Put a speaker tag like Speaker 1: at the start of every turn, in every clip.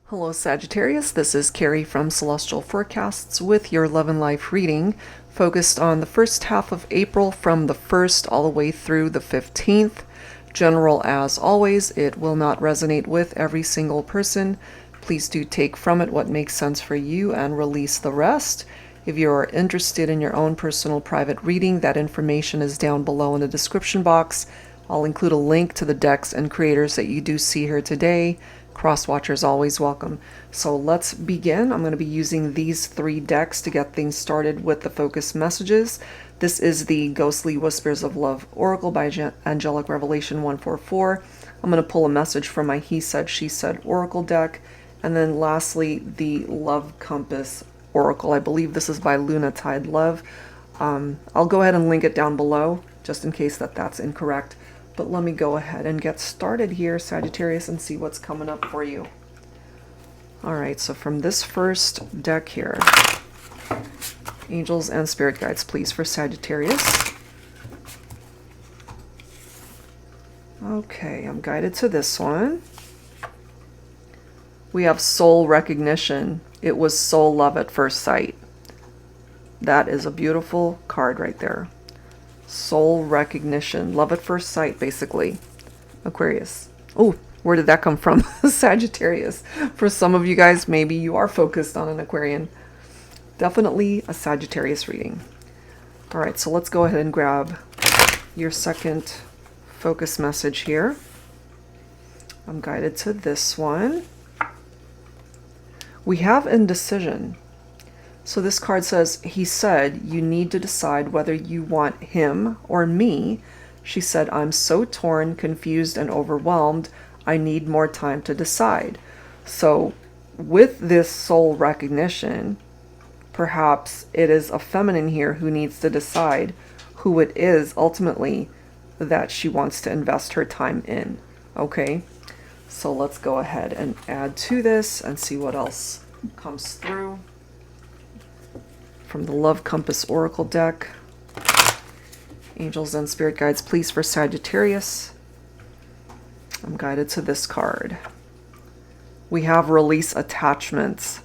Speaker 1: Hello Sagittarius, this is Carrie from Celestial Forecasts with your Love and Life reading, focused on the first half of April from the 1st all the way through the 15th. General as always, it will not resonate with every single person. Please do take from it what makes sense for you and release the rest. If you are interested in your own personal private reading, that information is down below in the description box. I'll include a link to the decks and creators that you do see here today. Cross-watchers always welcome. So let's begin. I'm going to be using these 3 decks to get things started with the focus messages. This is the Ghostly Whispers of Love Oracle by Angelic Revelation 144. I'm going to pull a message from my He Said, She Said Oracle deck. And then lastly, the Love Compass Oracle. I believe this is by Luna Tide Love. I'll go ahead and link it down below, just in case that's incorrect. But let me go ahead and get started here, Sagittarius, and see what's coming up for you. Alright, so from this first deck here, Angels and Spirit Guides, please, for Sagittarius. Okay, I'm guided to this one. We have Soul Recognition. It was soul love at first sight. That is a beautiful card right there. Soul recognition. Love at first sight, basically. Aquarius. Oh, where did that come from? Sagittarius. For some of you guys, maybe you are focused on an Aquarian. Definitely a Sagittarius reading. Alright, so let's go ahead and grab your second focus message here. I'm guided to this one. We have indecision. So this card says, he said, you need to decide whether you want him or me. She said, I'm so torn, confused, and overwhelmed. I need more time to decide. So with this soul recognition, perhaps it is a feminine here who needs to decide who it is ultimately that she wants to invest her time in. Okay, so let's go ahead and add to this and see what else comes through. From the Love Compass Oracle deck, Angels and Spirit Guides, please, for Sagittarius. I'm guided to this card. We have Release Attachments.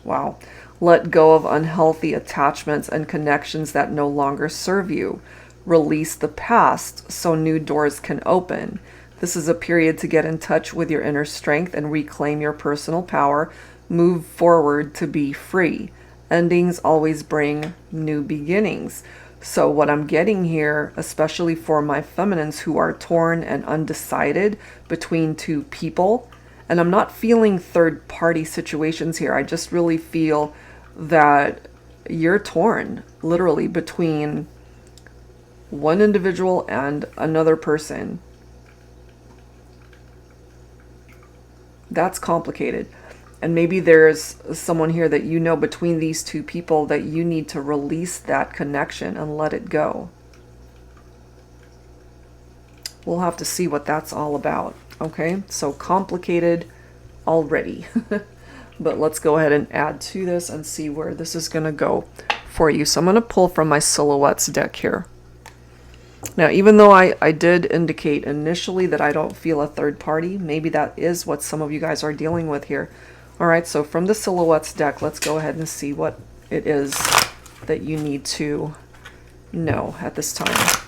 Speaker 1: Wow. Let go of unhealthy attachments and connections that no longer serve you. Release the past so new doors can open. This is a period to get in touch with your inner strength and reclaim your personal power. Move forward to be free. Endings always bring new beginnings. So what I'm getting here, especially for my feminines who are torn and undecided between 2 people, and I'm not feeling third-party situations here. I just really feel that you're torn, literally, between one individual and another person. That's complicated. And maybe there's someone here that you know between these 2 people that you need to release that connection and let it go. We'll have to see what that's all about. Okay, so complicated already. But let's go ahead and add to this and see where this is going to go for you. So I'm going to pull from my Silhouettes deck here. Now, even though I did indicate initially that I don't feel a third party, maybe that is what some of you guys are dealing with here. Alright, so from the Silhouettes deck, let's go ahead and see what it is that you need to know at this time.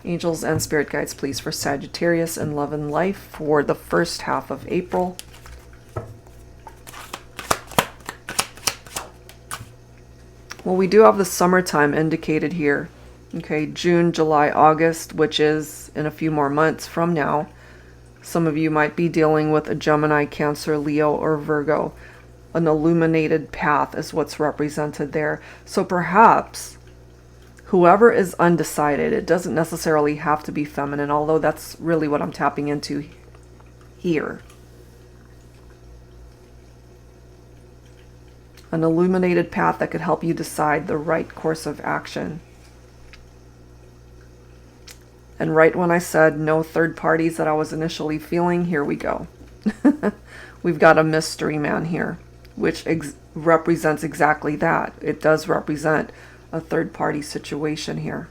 Speaker 1: Angels and Spirit Guides, please, for Sagittarius and Love and Life for the first half of April. Well, we do have the summertime indicated here. Okay, June, July, August, which is in a few more months from now. Some of you might be dealing with a Gemini, Cancer, Leo, or Virgo. An illuminated path is what's represented there. So perhaps whoever is undecided, it doesn't necessarily have to be feminine, although that's really what I'm tapping into here. An illuminated path that could help you decide the right course of action. And right when I said no third parties that I was initially feeling, here we go. We've got a mystery man here, which represents exactly that. It does represent a third party situation here.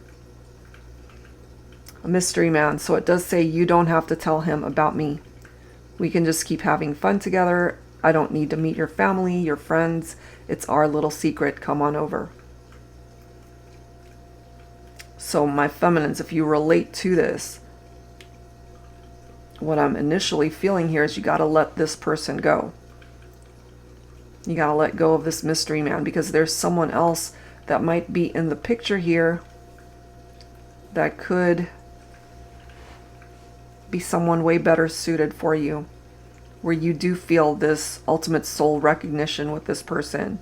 Speaker 1: A mystery man. So it does say you don't have to tell him about me. We can just keep having fun together. I don't need to meet your family, your friends. It's our little secret. Come on over. So my feminines, if you relate to this, what I'm initially feeling here is you got to let this person go. You got to let go of this mystery man, because there's someone else that might be in the picture here that could be someone way better suited for you, where you do feel this ultimate soul recognition with this person.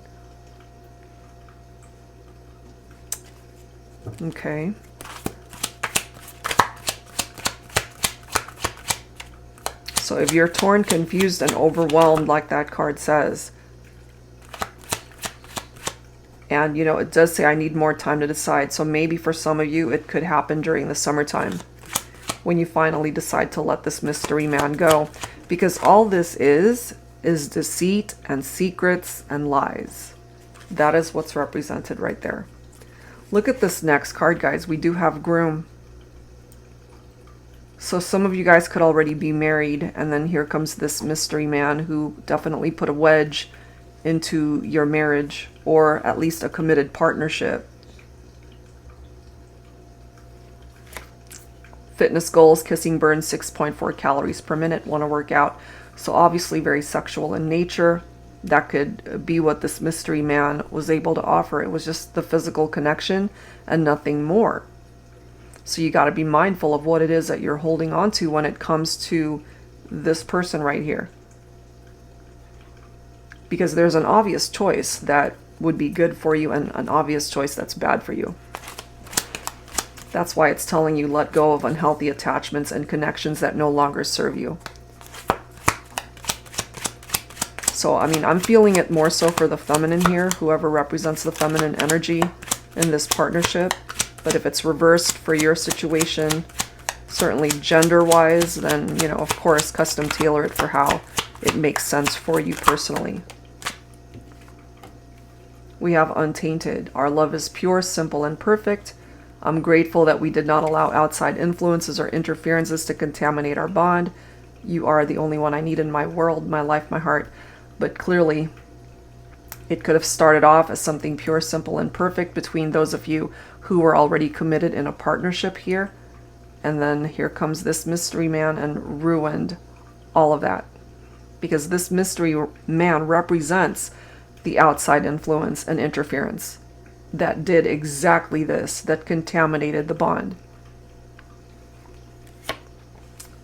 Speaker 1: Okay. So if you're torn, confused, and overwhelmed, like that card says, and you know, it does say I need more time to decide. So maybe for some of you, it could happen during the summertime when you finally decide to let this mystery man go. Because all this is deceit and secrets and lies. That is what's represented right there. Look at this next card, guys. We do have groom. So some of you guys could already be married, and then here comes this mystery man who definitely put a wedge into your marriage, or at least a committed partnership. Fitness goals, kissing burns 6.4 calories per minute, want to work out. So obviously very sexual in nature. That could be what this mystery man was able to offer. It was just the physical connection and nothing more. So you got to be mindful of what it is that you're holding on to when it comes to this person right here. Because there's an obvious choice that would be good for you and an obvious choice that's bad for you. That's why it's telling you let go of unhealthy attachments and connections that no longer serve you. So, I mean, I'm feeling it more so for the feminine here, whoever represents the feminine energy in this partnership. But if it's reversed for your situation, certainly gender-wise, then, you know, of course, custom tailor it for how it makes sense for you personally. We have untainted. Our love is pure, simple, and perfect. I'm grateful that we did not allow outside influences or interferences to contaminate our bond. You are the only one I need in my world, my life, my heart. But clearly, it could have started off as something pure, simple, and perfect between those of you who were already committed in a partnership here. And then here comes this mystery man and ruined all of that. Because this mystery man represents the outside influence and interference that did exactly this, that contaminated the bond.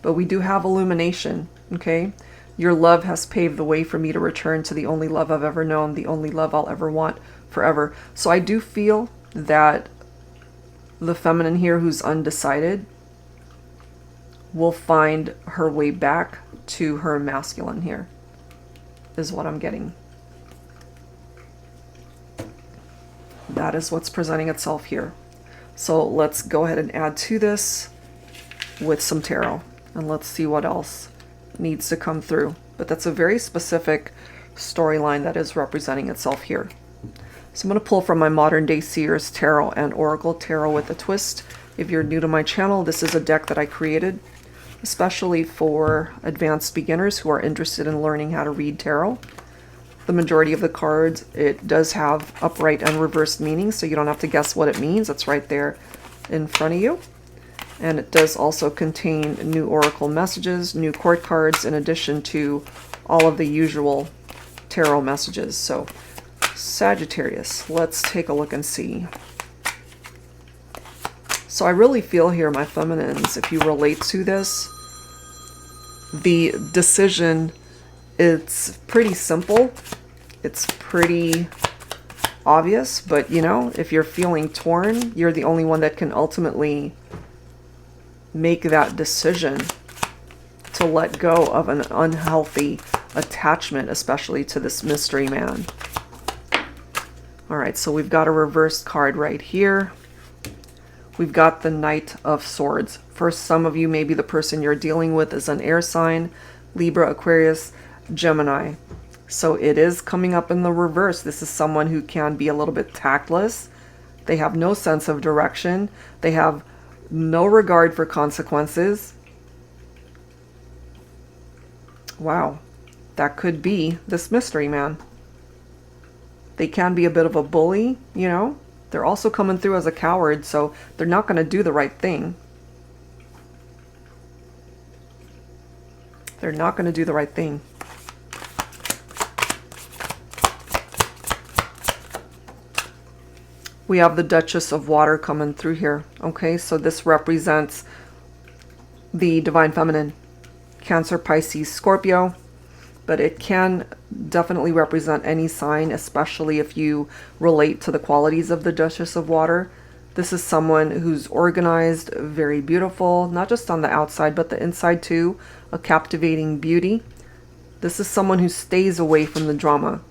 Speaker 1: But we do have illumination, okay? Your love has paved the way for me to return to the only love I've ever known, the only love I'll ever want forever. So I do feel that the feminine here who's undecided will find her way back to her masculine here, is what I'm getting. That is what's presenting itself here. So let's go ahead and add to this with some tarot, and let's see what else needs to come through. But that's a very specific storyline that is representing itself here. So I'm going to pull from my Modern Day Seers Tarot and Oracle Tarot with a Twist. If you're new to my channel, this is a deck that I created especially for advanced beginners who are interested in learning how to read tarot. The majority of the cards, it does have upright and reversed meanings, so you don't have to guess what it means. It's right there in front of you. And it does also contain new oracle messages, new court cards, in addition to all of the usual tarot messages. So Sagittarius, let's take a look and see. So I really feel here, my feminines, if you relate to this, the decision, it's pretty simple. It's pretty obvious, but you know, if you're feeling torn, you're the only one that can ultimately make that decision to let go of an unhealthy attachment, especially to this mystery man. All right, so we've got a reversed card right here. We've got the Knight of Swords. For some of you, maybe the person you're dealing with is an air sign, Libra, Aquarius, Gemini. So it is coming up in the reverse. This is someone who can be a little bit tactless. They have no sense of direction. They have no regard for consequences. Wow, that could be this mystery man. They can be a bit of a bully, you know. They're also coming through as a coward, so they're not going to do the right thing. They're not going to do the right thing. We have the Duchess of Water coming through here. Okay, so this represents the Divine Feminine, Cancer, Pisces, Scorpio. But it can definitely represent any sign, especially if you relate to the qualities of the Duchess of Water. This is someone who's organized, very beautiful, not just on the outside, but the inside too, a captivating beauty. This is someone who stays away from the drama,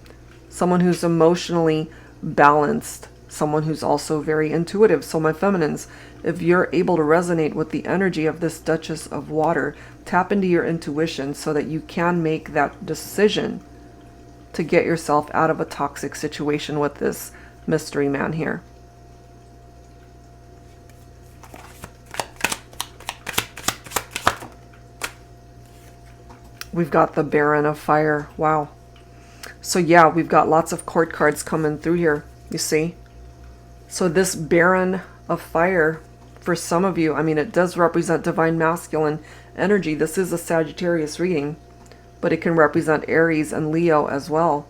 Speaker 1: someone who's emotionally balanced, someone who's also very intuitive. So my feminines, if you're able to resonate with the energy of this Duchess of Water, tap into your intuition so that you can make that decision to get yourself out of a toxic situation with this mystery man here. We've got the Baron of Fire. Wow. So yeah, we've got lots of court cards coming through here, you see. So this Baron of Fire, for some of you, I mean, it does represent divine masculine energy. This is a Sagittarius reading, but it can represent Aries and Leo as well.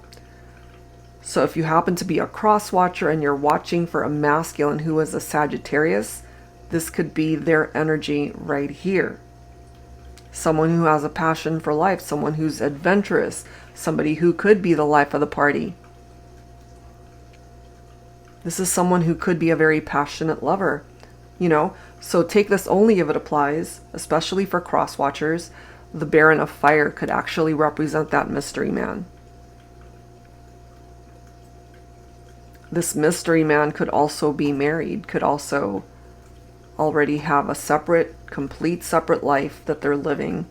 Speaker 1: So if you happen to be a cross watcher and you're watching for a masculine who is a Sagittarius, this could be their energy right here. Someone who has a passion for life, someone who's adventurous, somebody who could be the life of the party. This is someone who could be a very passionate lover, you know. So take this only if it applies, especially for cross watchers. The Baron of Fire could actually represent that mystery man. This mystery man could also be married, could also already have a separate, complete separate life that they're living.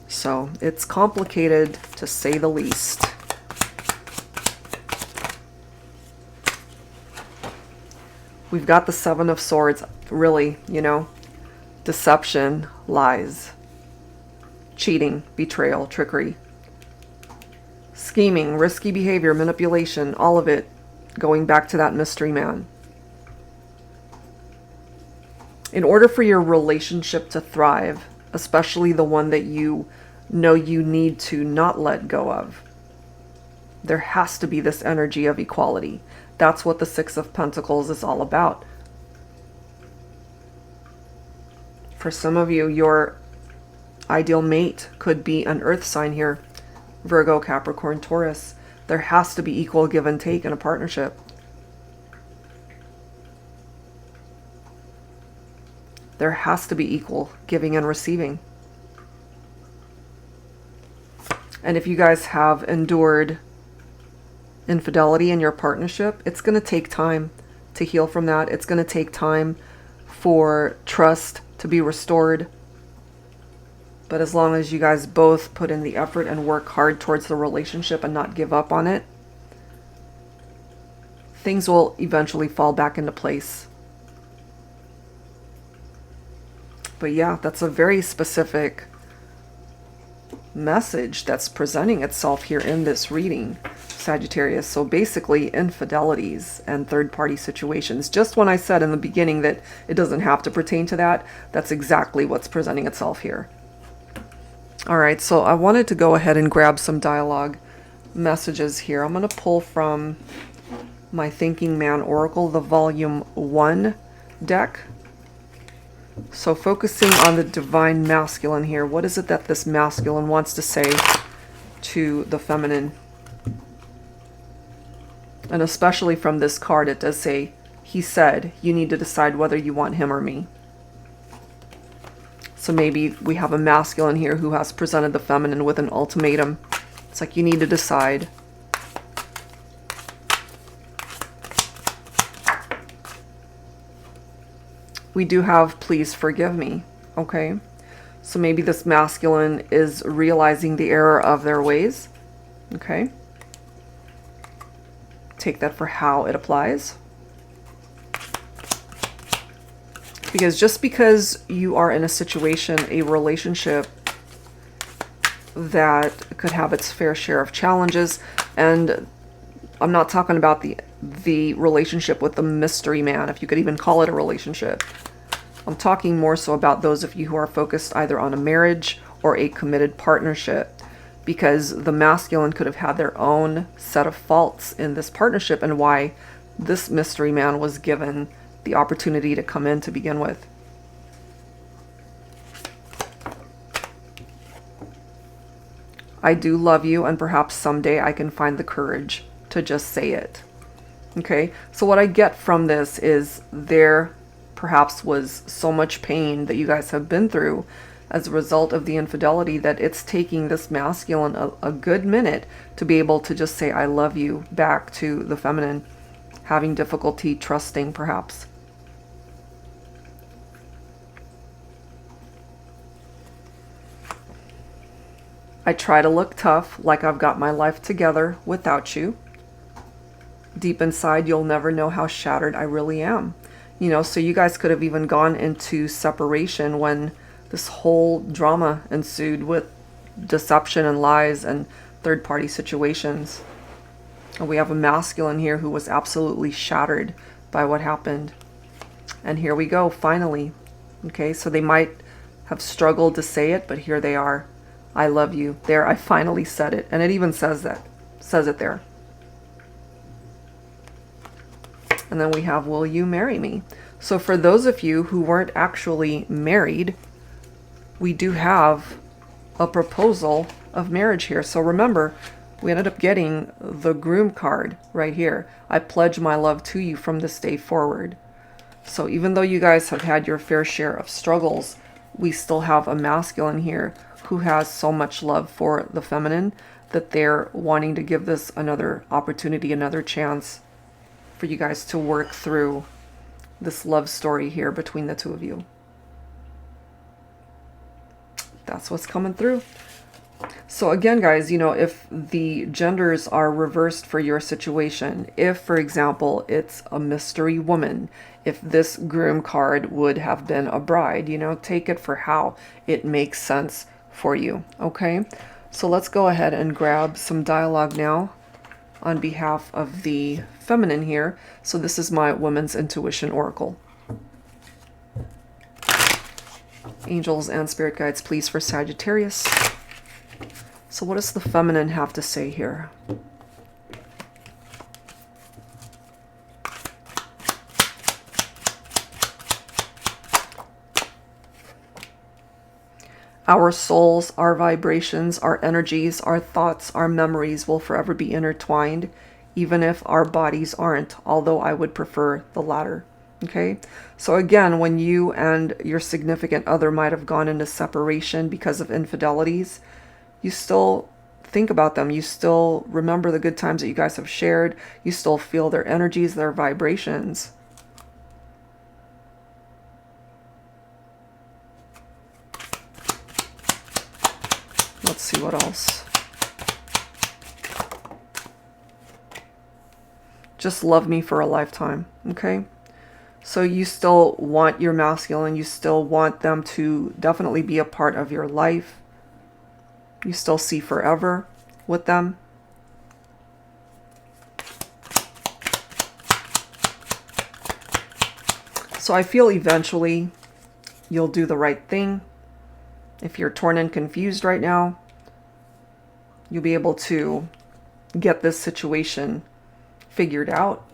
Speaker 1: So it's complicated, to say the least. We've got the Seven of Swords, really, you know, deception, lies, cheating, betrayal, trickery, scheming, risky behavior, manipulation, all of it going back to that mystery man. In order for your relationship to thrive, especially the one that you know you need to not let go of, there has to be this energy of equality. That's what the Six of Pentacles is all about. For some of you, your ideal mate could be an earth sign here. Virgo, Capricorn, Taurus. There has to be equal give and take in a partnership. There has to be equal giving and receiving. And if you guys have endured infidelity in your partnership, it's going to take time to heal from that. It's going to take time for trust to be restored. But as long as you guys both put in the effort and work hard towards the relationship and not give up on it, things will eventually fall back into place. But yeah, that's a very specific message that's presenting itself here in this reading, Sagittarius. So basically infidelities and third-party situations. Just when I said in the beginning that it doesn't have to pertain to that, that's exactly what's presenting itself here. All right, so I wanted to go ahead and grab some dialogue messages here. I'm going to pull from my Thinking Man Oracle, the Volume 1 deck. So focusing on the divine masculine here, what is it that this masculine wants to say to the feminine? And especially from this card, it does say, he said, you need to decide whether you want him or me. So maybe we have a masculine here who has presented the feminine with an ultimatum. It's like, you need to decide. We do have please forgive me, okay? So maybe this masculine is realizing the error of their ways, okay? Take that for how it applies. Because just because you are in a situation, a relationship that could have its fair share of challenges, and I'm not talking about the relationship with the mystery man, if you could even call it a relationship. I'm talking more so about those of you who are focused either on a marriage or a committed partnership, because the masculine could have had their own set of faults in this partnership and why this mystery man was given the opportunity to come in to begin with. I do love you, and perhaps someday I can find the courage to just say it. Okay, so what I get from this is there perhaps was so much pain that you guys have been through as a result of the infidelity that it's taking this masculine a good minute to be able to just say I love you back to the feminine, having difficulty trusting perhaps. I try to look tough, like I've got my life together without you. Deep inside, you'll never know how shattered I really am. You know, so you guys could have even gone into separation when this whole drama ensued with deception and lies and third-party situations. And we have a masculine here who was absolutely shattered by what happened. And here we go, finally. Okay, so they might have struggled to say it, but here they are. I love you. There, I finally said it. And it even says it there. And then we have, will you marry me? So for those of you who weren't actually married, we do have a proposal of marriage here. So remember, we ended up getting the groom card right here. I pledge my love to you from this day forward. So even though you guys have had your fair share of struggles, we still have a masculine here who has so much love for the feminine that they're wanting to give this another opportunity, another chance for you guys to work through this love story here between the two of you. That's what's coming through. So again, guys, you know, if the genders are reversed for your situation, if, for example, it's a mystery woman, if this groom card would have been a bride, you know, take it for how it makes sense for you, okay? So let's go ahead and grab some dialogue now on behalf of the feminine here. So this is my Women's Intuition Oracle. Angels and spirit guides, please, for Sagittarius. So what does the feminine have to say here? Our souls, our vibrations, our energies, our thoughts, our memories will forever be intertwined, even if our bodies aren't, although I would prefer the latter. Okay, so again, when you and your significant other might have gone into separation because of infidelities, you still think about them. You still remember the good times that you guys have shared. You still feel their energies, their vibrations. Let's see what else. Just love me for a lifetime, okay? So you still want your masculine. You still want them to definitely be a part of your life. You still see forever with them. So I feel eventually you'll do the right thing. If you're torn and confused right now, you'll be able to get this situation figured out.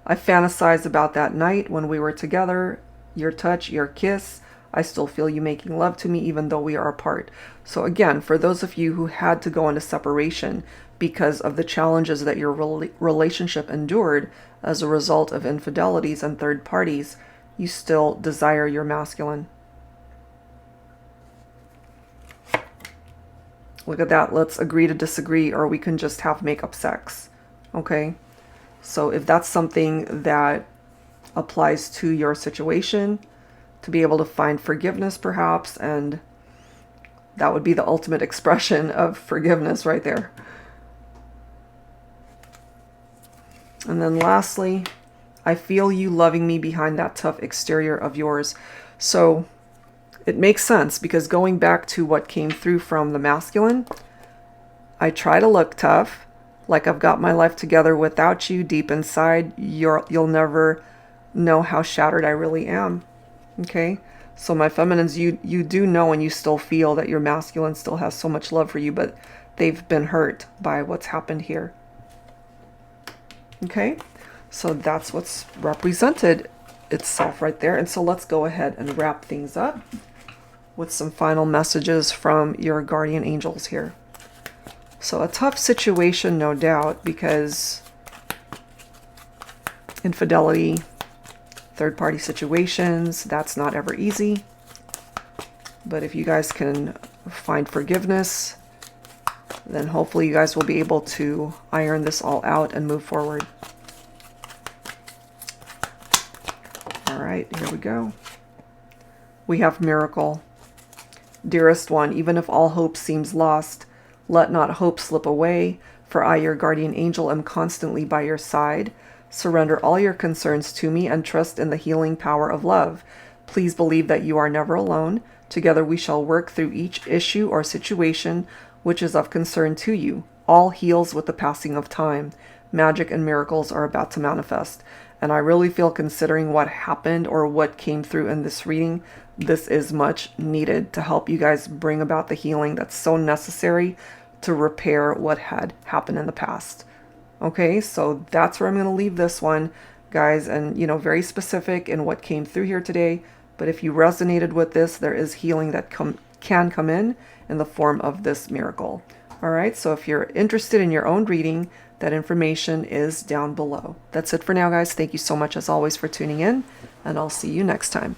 Speaker 1: I fantasize about that night when we were together, your touch, your kiss. I still feel you making love to me even though we are apart. So again, for those of you who had to go into separation because of the challenges that your relationship endured as a result of infidelities and third parties, you still desire your masculine. Look at that. Let's agree to disagree, or we can just have make-up sex. Okay? So if that's something that applies to your situation, to be able to find forgiveness perhaps, and that would be the ultimate expression of forgiveness right there. And then lastly, I feel you loving me behind that tough exterior of yours. So it makes sense, because going back to what came through from the masculine, I try to look tough, like I've got my life together. Without you, deep inside, you'll never know how shattered I really am. Okay? So my feminines, you do know and you still feel that your masculine still has so much love for you, but they've been hurt by what's happened here. Okay? So that's what's represented itself right there. And so let's go ahead and wrap things up with some final messages from your guardian angels here. So a tough situation, no doubt, because infidelity, third-party situations, that's not ever easy. But if you guys can find forgiveness, then hopefully you guys will be able to iron this all out and move forward. All right, here we go. We have miracle. Dearest one, even if all hope seems lost, let not hope slip away, for I, your guardian angel, am constantly by your side. Surrender all your concerns to me and trust in the healing power of love. Please believe that you are never alone. Together we shall work through each issue or situation which is of concern to you. All heals with the passing of time. Magic and miracles are about to manifest. And I really feel, considering what happened or what came through in this reading, this is much needed to help you guys bring about the healing that's so necessary to repair what had happened in the past. Okay, so that's where I'm going to leave this one, guys. And, you know, very specific in what came through here today. But if you resonated with this, there is healing that can come in the form of this miracle. All right, so if you're interested in your own reading, that information is down below. That's it for now, guys. Thank you so much, as always, for tuning in, and I'll see you next time.